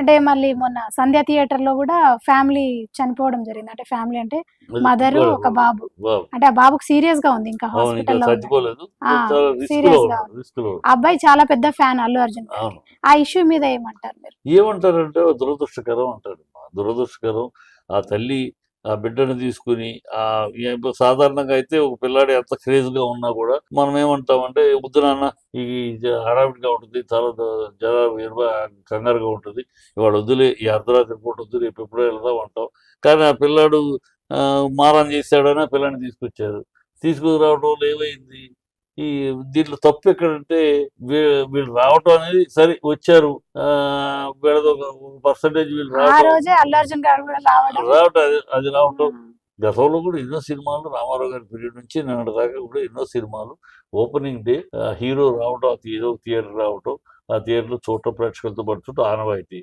అంటే మళ్ళీ మొన్న సంధ్య థియేటర్ లో కూడా ఫ్యామిలీ చనిపోవడం జరిగింది. అంటే ఫ్యామిలీ అంటే అది మదరు, ఒక బాబు. బాబు. అంటే ఆ బాబుకి సీరియస్ గా ఉంది, ఇంకా అవును, ఇంకా హాస్పిటల్లో ఉన్నాడు. చచ్చిపోలేదు, ఆ చాలా రిస్క్ లో సీరియస్ గా ఉన్నాడు, ఉంది. రిస్క్ లో. ఆ అబ్బాయి చాలా పెద్ద ఫ్యాన్ అల్లు అర్జున్ గారికి. అవును. ఆ ఇష్యూ మీద ఏమంటారు మీరు? ఏమంటారంటే దురదృష్టకరం అంటారు. దురదృష్టకరం. ఆ తల్లి ఆ బిడ్డను తీసుకుని సాధారణంగా అయితే ఒక పిల్లాడు ఎంత క్రేజ్గా ఉన్నా కూడా మనం ఏమంటామంటే వద్దు నాన్న, ఈ హడావిడిగా ఉంటుంది, చాలా జర కంగారుగా ఉంటుంది, ఇవాళ వద్దులే, ఈ అర్ధరాత్రి పూట వద్దు, రేపు ఎప్పుడో వెళ్దాం అంటాం. కానీ ఆ పిల్లాడు మారం చేశాడని ఆ పిల్లాడిని తీసుకొచ్చారు. తీసుకురావడం వల్ల ఏమైంది, ఈ దీంట్లో తప్పు ఎక్కడంటే వీళ్ళు రావటం అనేది సరే వచ్చారు, వీళ్ళది ఒక పర్సంటేజ్ వీళ్ళు ఆ రావటం, రోజే అల్లు అర్జున్ గారు కూడా రావడం. అది రావటం. గతంలో కూడా ఎన్నో సినిమాలు, రామారావు గారి పీరియడ్ నుంచి నిన్నటి దాకా కూడా ఎన్నో సినిమాలు ఓపెనింగ్ డే హీరో రావటం, ఆ హీరో థియేటర్ రావటం, ఆ థియేటర్లో చూడటం, ప్రేక్షకులతో పడుతుంటూ ఆనవాయితీ.